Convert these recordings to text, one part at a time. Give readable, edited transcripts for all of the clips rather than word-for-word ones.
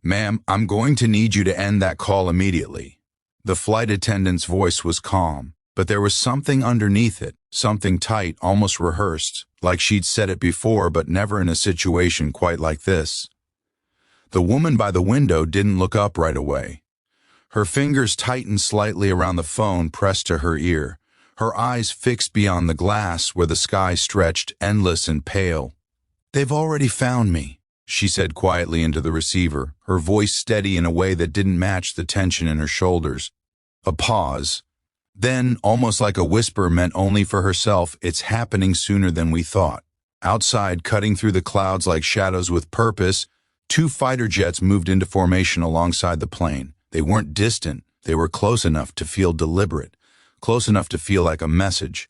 "Ma'am, I'm going to need you to end that call immediately." The flight attendant's voice was calm, but there was something underneath it, something tight, almost rehearsed, like she'd said it before but never in a situation quite like this. The woman by the window didn't look up right away. Her fingers tightened slightly around the phone pressed to her ear, her eyes fixed beyond the glass where the sky stretched endless and pale. "They've already found me," she said quietly into the receiver, her voice steady in a way that didn't match the tension in her shoulders. A pause. Then, almost like a whisper meant only for herself, "It's happening sooner than we thought." Outside, cutting through the clouds like shadows with purpose, two fighter jets moved into formation alongside the plane. They weren't distant. They were close enough to feel deliberate, close enough to feel like a message.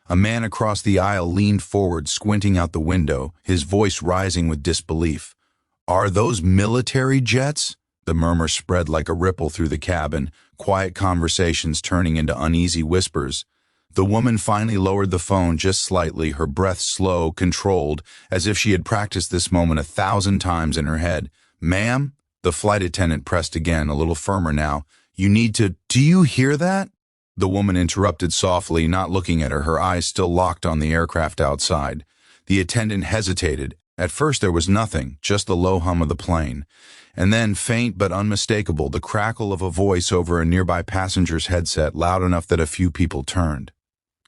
A man across the aisle leaned forward, squinting out the window, his voice rising with disbelief. "Are those military jets?" The murmur spread like a ripple through the cabin, quiet conversations turning into uneasy whispers. The woman finally lowered the phone just slightly, her breath slow, controlled, as if she had practiced this moment 1,000 times in her head. "Ma'am?" The flight attendant pressed again, a little firmer now. "You need to— Do you hear that?" The woman interrupted softly, not looking at her, her eyes still locked on the aircraft outside. The attendant hesitated. At first there was nothing, just the low hum of the plane. And then, faint but unmistakable, the crackle of a voice over a nearby passenger's headset, loud enough that a few people turned.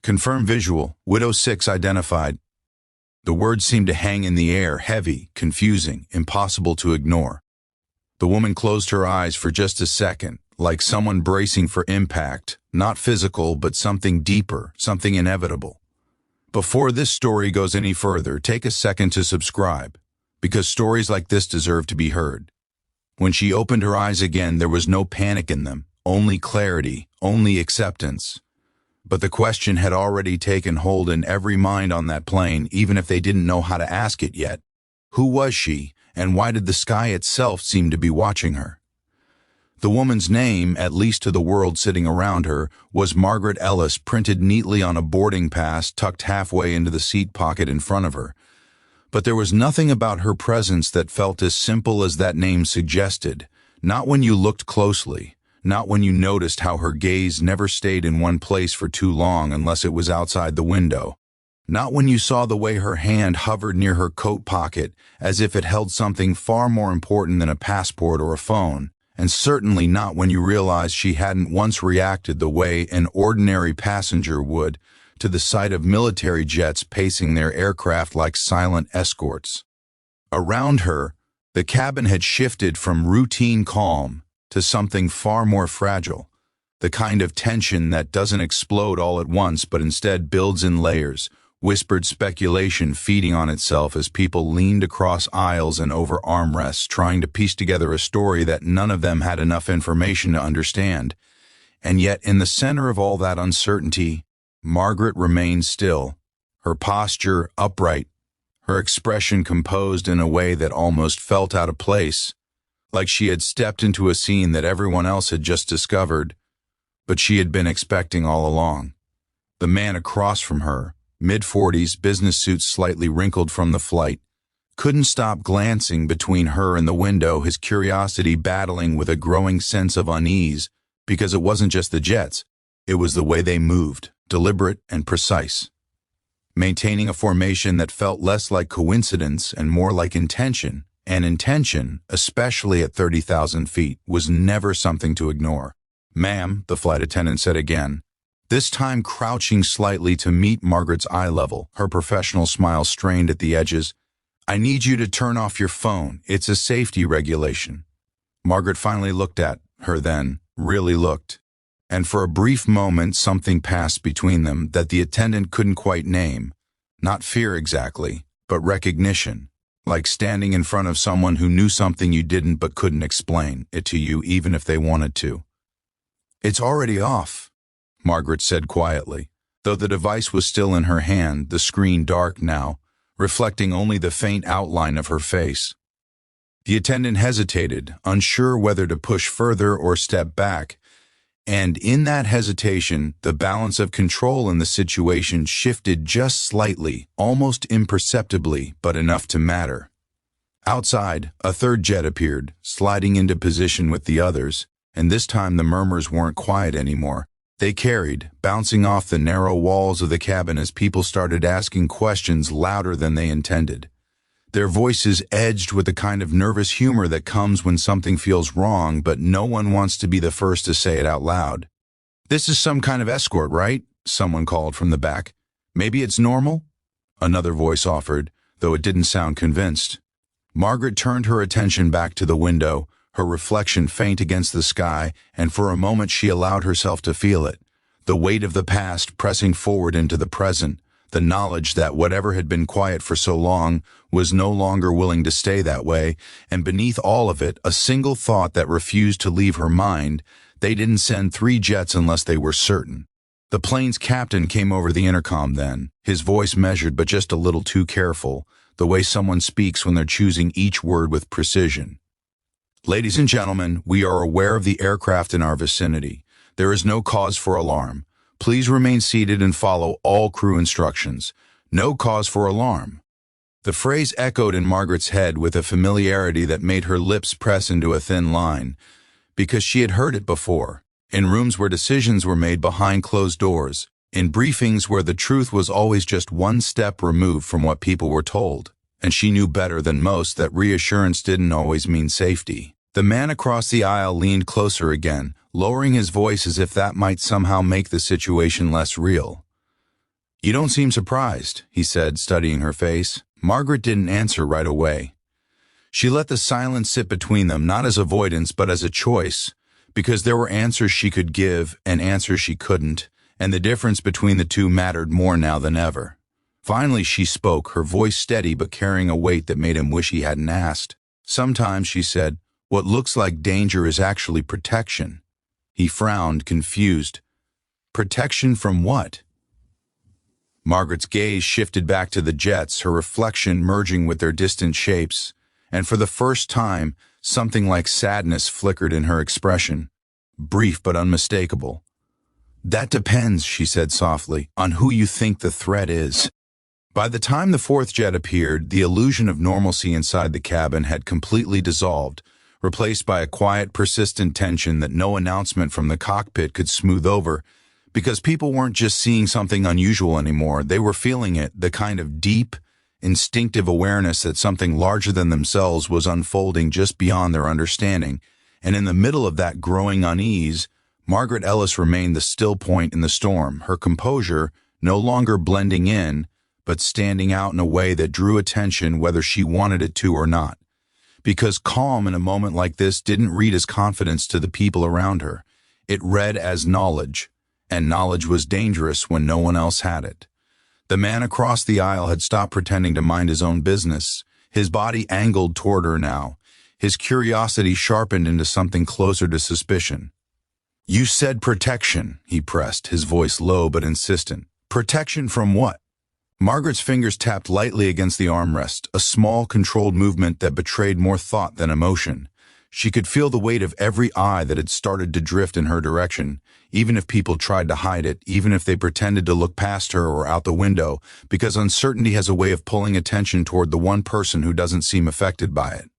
"Confirm visual. Widow 6 identified." The words seemed to hang in the air, heavy, confusing, impossible to ignore. The woman closed her eyes for just a second, like someone bracing for impact, not physical, but something deeper, something inevitable. Before this story goes any further, take a second to subscribe, because stories like this deserve to be heard. When she opened her eyes again, there was no panic in them, only clarity, only acceptance. But the question had already taken hold in every mind on that plane, even if they didn't know how to ask it yet. Who was she, and why did the sky itself seem to be watching her? The woman's name, at least to the world sitting around her, was Margaret Ellis, printed neatly on a boarding pass tucked halfway into the seat pocket in front of her. But there was nothing about her presence that felt as simple as that name suggested, not when you looked closely, not when you noticed how her gaze never stayed in one place for too long unless it was outside the window, not when you saw the way her hand hovered near her coat pocket as if it held something far more important than a passport or a phone, and certainly not when you realized she hadn't once reacted the way an ordinary passenger would to the sight of military jets pacing their aircraft like silent escorts. Around her, the cabin had shifted from routine calm to something far more fragile, the kind of tension that doesn't explode all at once but instead builds in layers, whispered speculation feeding on itself as people leaned across aisles and over armrests trying to piece together a story that none of them had enough information to understand. And yet, in the center of all that uncertainty, Margaret remained still, her posture upright, her expression composed in a way that almost felt out of place, like she had stepped into a scene that everyone else had just discovered, but she had been expecting all along. The man across from her, mid-40s, business suit slightly wrinkled from the flight, couldn't stop glancing between her and the window, his curiosity battling with a growing sense of unease, because it wasn't just the jets, it was the way they moved, deliberate and precise, maintaining a formation that felt less like coincidence and more like intention, and intention, especially at 30,000 feet, was never something to ignore. "Ma'am," the flight attendant said again, this time crouching slightly to meet Margaret's eye level, her professional smile strained at the edges. "I need you to turn off your phone. It's a safety regulation." Margaret finally looked at her then, really looked. And for a brief moment something passed between them that the attendant couldn't quite name. Not fear exactly, but recognition. Like standing in front of someone who knew something you didn't but couldn't explain it to you even if they wanted to. "It's already off," Margaret said quietly, though the device was still in her hand, the screen dark now, reflecting only the faint outline of her face. The attendant hesitated, unsure whether to push further or step back, and in that hesitation, the balance of control in the situation shifted just slightly, almost imperceptibly, but enough to matter. Outside, a third jet appeared, sliding into position with the others, and this time the murmurs weren't quiet anymore. They carried, bouncing off the narrow walls of the cabin as people started asking questions louder than they intended. Their voices edged with the kind of nervous humor that comes when something feels wrong, but no one wants to be the first to say it out loud. "This is some kind of escort, right?" someone called from the back. "Maybe it's normal?" another voice offered, though it didn't sound convinced. Margaret turned her attention back to the window, her reflection faint against the sky, and for a moment she allowed herself to feel it. The weight of the past pressing forward into the present, the knowledge that whatever had been quiet for so long was no longer willing to stay that way, and beneath all of it, a single thought that refused to leave her mind: they didn't send 3 jets unless they were certain. The plane's captain came over the intercom then, his voice measured but just a little too careful, the way someone speaks when they're choosing each word with precision. "Ladies and gentlemen, we are aware of the aircraft in our vicinity. There is no cause for alarm. Please remain seated and follow all crew instructions. No cause for alarm." The phrase echoed in Margaret's head with a familiarity that made her lips press into a thin line, because she had heard it before, in rooms where decisions were made behind closed doors, in briefings where the truth was always just one step removed from what people were told, and she knew better than most that reassurance didn't always mean safety. The man across the aisle leaned closer again, lowering his voice as if that might somehow make the situation less real. "You don't seem surprised," he said, studying her face. Margaret didn't answer right away. She let the silence sit between them, not as avoidance but as a choice, because there were answers she could give and answers she couldn't, and the difference between the two mattered more now than ever. Finally she spoke, her voice steady but carrying a weight that made him wish he hadn't asked. "Sometimes," she said, "what looks like danger is actually protection." He frowned, confused. "Protection from what?" Margaret's gaze shifted back to the jets, her reflection merging with their distant shapes, and for the first time, something like sadness flickered in her expression, brief but unmistakable. "That depends," she said softly, "on who you think the threat is." By the time the 4th jet appeared, the illusion of normalcy inside the cabin had completely dissolved, replaced by a quiet, persistent tension that no announcement from the cockpit could smooth over, because people weren't just seeing something unusual anymore, they were feeling it, the kind of deep, instinctive awareness that something larger than themselves was unfolding just beyond their understanding, and in the middle of that growing unease, Margaret Ellis remained the still point in the storm, her composure no longer blending in, but standing out in a way that drew attention whether she wanted it to or not. Because calm in a moment like this didn't read as confidence to the people around her. It read as knowledge, and knowledge was dangerous when no one else had it. The man across the aisle had stopped pretending to mind his own business, his body angled toward her now, his curiosity sharpened into something closer to suspicion. "You said protection," he pressed, his voice low but insistent. "Protection from what?" Margaret's fingers tapped lightly against the armrest, a small, controlled movement that betrayed more thought than emotion. She could feel the weight of every eye that had started to drift in her direction, even if people tried to hide it, even if they pretended to look past her or out the window, because uncertainty has a way of pulling attention toward the one person who doesn't seem affected by it.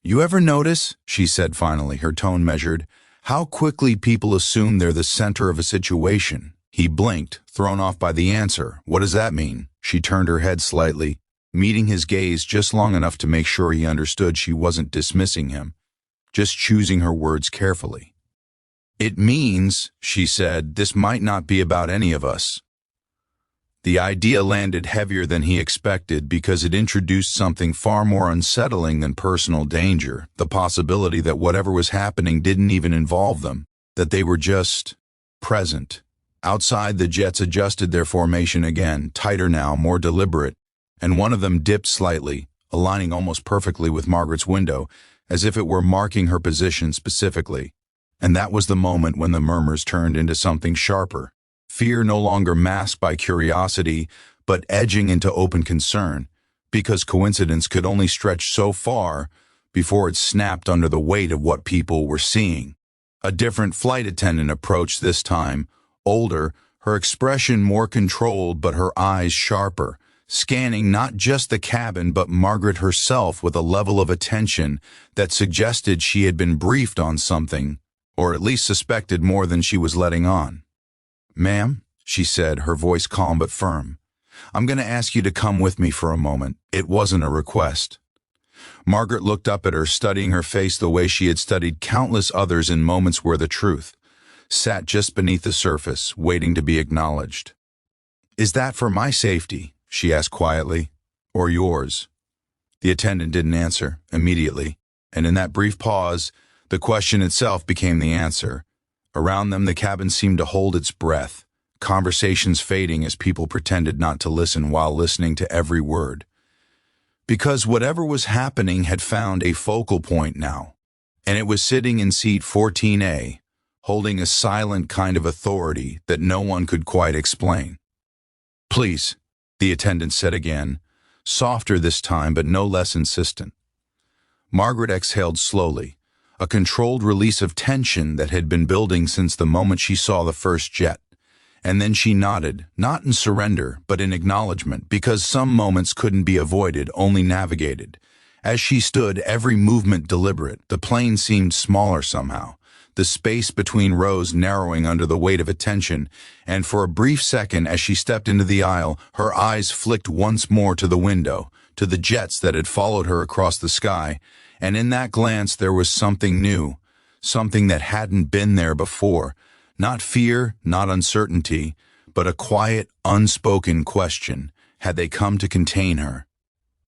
"You ever notice," she said finally, her tone measured, "how quickly people assume they're the center of a situation?" He blinked, thrown off by the answer. "What does that mean?" She turned her head slightly, meeting his gaze just long enough to make sure he understood she wasn't dismissing him, just choosing her words carefully. "It means," she said, "this might not be about any of us." The idea landed heavier than he expected because it introduced something far more unsettling than personal danger, the possibility that whatever was happening didn't even involve them, that they were just present. Outside, the jets adjusted their formation again, tighter now, more deliberate, and one of them dipped slightly, aligning almost perfectly with Margaret's window, as if it were marking her position specifically. And that was the moment when the murmurs turned into something sharper. Fear no longer masked by curiosity, but edging into open concern, because coincidence could only stretch so far before it snapped under the weight of what people were seeing. A different flight attendant approached this time, older, her expression more controlled but her eyes sharper, scanning not just the cabin but Margaret herself with a level of attention that suggested she had been briefed on something, or at least suspected more than she was letting on. "Ma'am," she said, her voice calm but firm, "I'm going to ask you to come with me for a moment. It wasn't a request." Margaret looked up at her, studying her face the way she had studied countless others in moments where the truth sat just beneath the surface, waiting to be acknowledged. "Is that for my safety?" she asked quietly. "Or yours?" The attendant didn't answer immediately, and in that brief pause, the question itself became the answer. Around them, the cabin seemed to hold its breath, conversations fading as people pretended not to listen while listening to every word. Because whatever was happening had found a focal point now, and it was sitting in seat 14A, holding a silent kind of authority that no one could quite explain. "Please," the attendant said again, softer this time but no less insistent. Margaret exhaled slowly, a controlled release of tension that had been building since the moment she saw the first jet. And then she nodded, not in surrender, but in acknowledgement, because some moments couldn't be avoided, only navigated. As she stood, every movement deliberate, the plane seemed smaller somehow, the space between rows narrowing under the weight of attention, and for a brief second as she stepped into the aisle, her eyes flicked once more to the window, to the jets that had followed her across the sky, and in that glance there was something new, something that hadn't been there before. Not fear, not uncertainty, but a quiet, unspoken question. Had they come to contain her,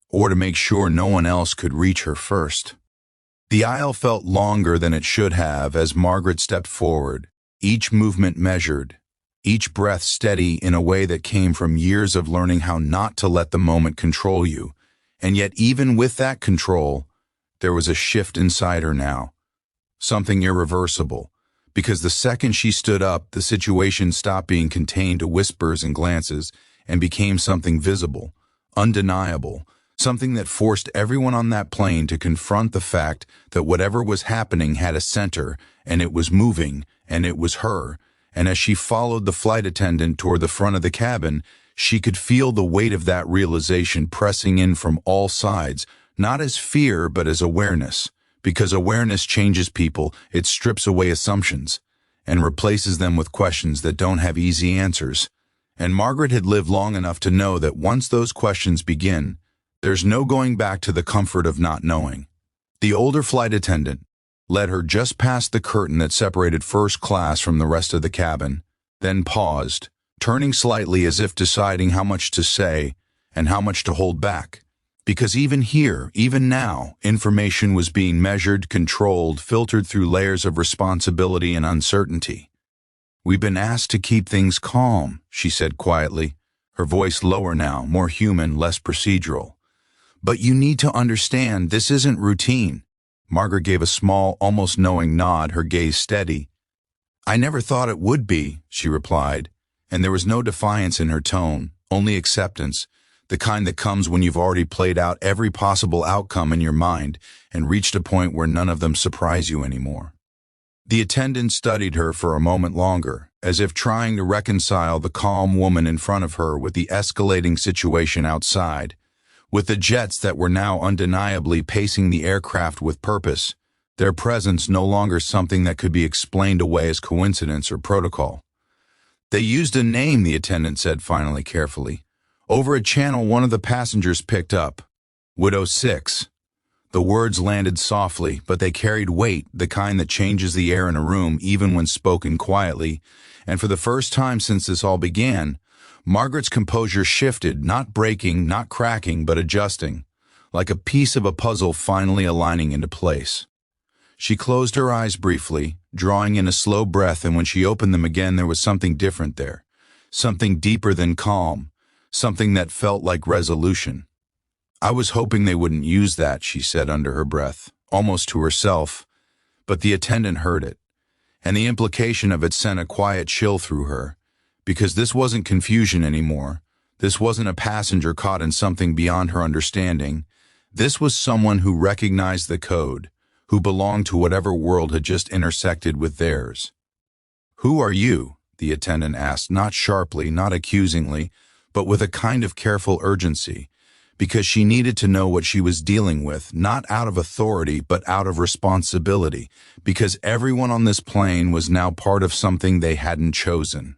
or to make sure no one else could reach her first? The aisle felt longer than it should have as Margaret stepped forward, each movement measured, each breath steady in a way that came from years of learning how not to let the moment control you. And yet even with that control, there was a shift inside her now, something irreversible. Because the second she stood up, the situation stopped being contained to whispers and glances and became something visible, undeniable, something that forced everyone on that plane to confront the fact that whatever was happening had a center, and it was moving, and it was her. And as she followed the flight attendant toward the front of the cabin, she could feel the weight of that realization pressing in from all sides, not as fear but as awareness. Because awareness changes people, it strips away assumptions and replaces them with questions that don't have easy answers. And Margaret had lived long enough to know that once those questions begin, there's no going back to the comfort of not knowing. The older flight attendant led her just past the curtain that separated first class from the rest of the cabin, then paused, turning slightly as if deciding how much to say and how much to hold back. Because even here, even now, information was being measured, controlled, filtered through layers of responsibility and uncertainty. "We've been asked to keep things calm," she said quietly, her voice lower now, more human, less procedural. "But you need to understand, this isn't routine." Margaret gave a small, almost knowing nod, her gaze steady. "I never thought it would be," she replied, and there was no defiance in her tone, only acceptance. The kind that comes when you've already played out every possible outcome in your mind and reached a point where none of them surprise you anymore. The attendant studied her for a moment longer, as if trying to reconcile the calm woman in front of her with the escalating situation outside, with the jets that were now undeniably pacing the aircraft with purpose, their presence no longer something that could be explained away as coincidence or protocol. "They used a name," the attendant said finally carefully. "Over a channel one of the passengers picked up. Widow 6. The words landed softly, but they carried weight, the kind that changes the air in a room even when spoken quietly, and for the first time since this all began, Margaret's composure shifted, not breaking, not cracking, but adjusting, like a piece of a puzzle finally aligning into place. She closed her eyes briefly, drawing in a slow breath, and when she opened them again there was something different there, something deeper than calm, something that felt like resolution. "I was hoping they wouldn't use that," she said under her breath, almost to herself, but the attendant heard it, and the implication of it sent a quiet chill through her, because this wasn't confusion anymore. This wasn't a passenger caught in something beyond her understanding. This was someone who recognized the code, who belonged to whatever world had just intersected with theirs. "Who are you?" the attendant asked, not sharply, not accusingly, but with a kind of careful urgency, because she needed to know what she was dealing with, not out of authority, but out of responsibility, because everyone on this plane was now part of something they hadn't chosen.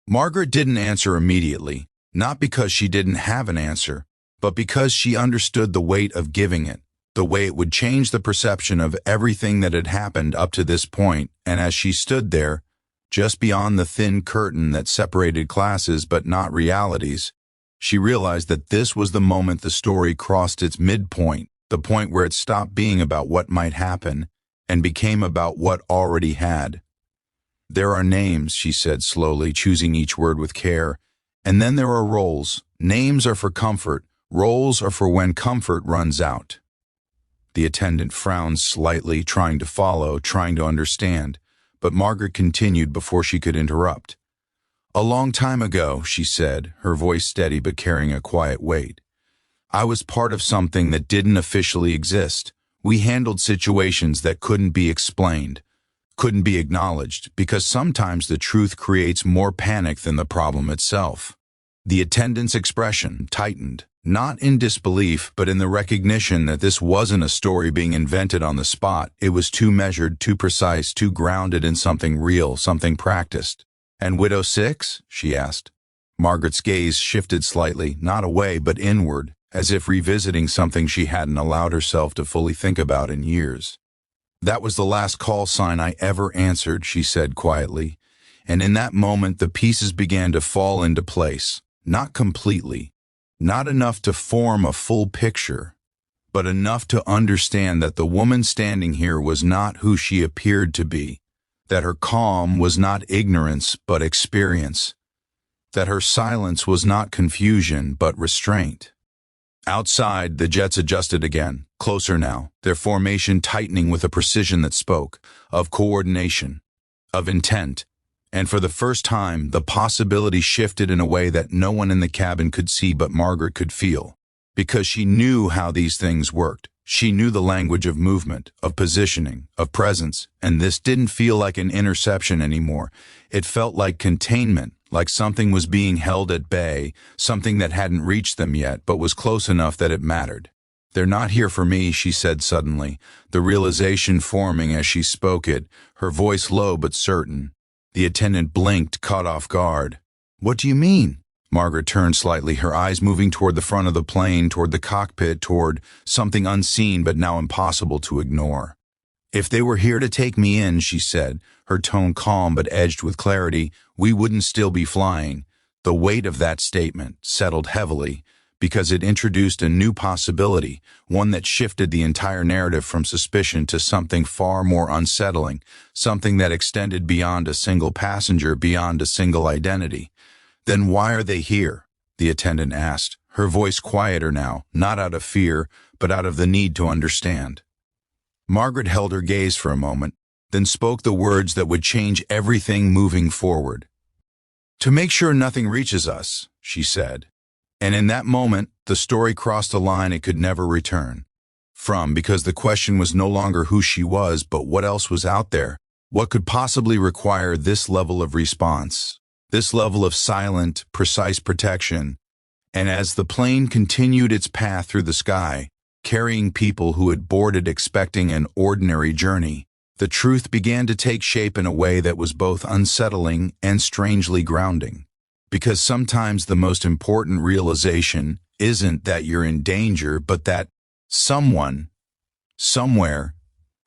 Margaret didn't answer immediately, not because she didn't have an answer, but because she understood the weight of giving it, the way it would change the perception of everything that had happened up to this point. And as she stood there, just beyond the thin curtain that separated classes but not realities, she realized that this was the moment the story crossed its midpoint, the point where it stopped being about what might happen and became about what already had. "There are names," she said slowly, choosing each word with care, "and then there are roles. Names are for comfort, roles are for when comfort runs out." The attendant frowned slightly, trying to follow, trying to understand, but Margaret continued before she could interrupt. "A long time ago," she said, her voice steady but carrying a quiet weight, "I was part of something that didn't officially exist. We handled situations that couldn't be explained, couldn't be acknowledged, because sometimes the truth creates more panic than the problem itself." The attendant's expression tightened, not in disbelief, but in the recognition that this wasn't a story being invented on the spot. It was too measured, too precise, too grounded in something real, something practiced. "And Widow Six?" she asked. Margaret's gaze shifted slightly, not away but inward, as if revisiting something she hadn't allowed herself to fully think about in years. "That was the last call sign I ever answered," she said quietly, and in that moment the pieces began to fall into place, not completely, not enough to form a full picture, but enough to understand that the woman standing here was not who she appeared to be, that her calm was not ignorance but experience, that her silence was not confusion but restraint. Outside, the jets adjusted again, closer now, their formation tightening with a precision that spoke of coordination, of intent, and for the first time, the possibility shifted in a way that no one in the cabin could see but Margaret could feel, because she knew how these things worked. She knew the language of movement, of positioning, of presence, and this didn't feel like an interception anymore. It felt like containment, like something was being held at bay, something that hadn't reached them yet but was close enough that it mattered. "They're not here for me," she said suddenly, the realization forming as she spoke it, her voice low but certain. The attendant blinked, caught off guard. "What do you mean?" Margaret turned slightly, her eyes moving toward the front of the plane, toward the cockpit, toward something unseen but now impossible to ignore. "If they were here to take me in," she said, her tone calm but edged with clarity, "we wouldn't still be flying." The weight of that statement settled heavily, because it introduced a new possibility, one that shifted the entire narrative from suspicion to something far more unsettling, something that extended beyond a single passenger, beyond a single identity. "Then why are they here?" the attendant asked, her voice quieter now, not out of fear, but out of the need to understand. Margaret held her gaze for a moment, then spoke the words that would change everything moving forward. "To make sure nothing reaches us," she said. And in that moment, the story crossed a line it could never return from, because the question was no longer who she was, but what else was out there, what could possibly require this level of response, this level of silent, precise protection. And as the plane continued its path through the sky, carrying people who had boarded expecting an ordinary journey, the truth began to take shape in a way that was both unsettling and strangely grounding. Because sometimes the most important realization isn't that you're in danger, but that someone, somewhere,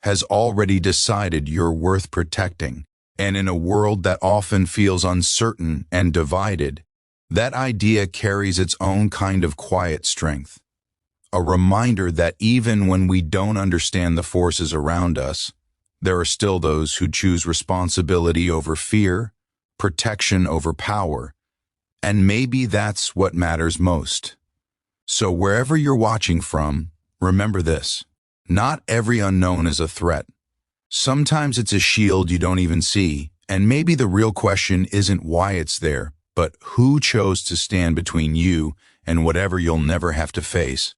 has already decided you're worth protecting. And in a world that often feels uncertain and divided, that idea carries its own kind of quiet strength. A reminder that even when we don't understand the forces around us, there are still those who choose responsibility over fear, protection over power, and maybe that's what matters most. So wherever you're watching from, remember this: not every unknown is a threat. Sometimes it's a shield you don't even see, and maybe the real question isn't why it's there, but who chose to stand between you and whatever you'll never have to face.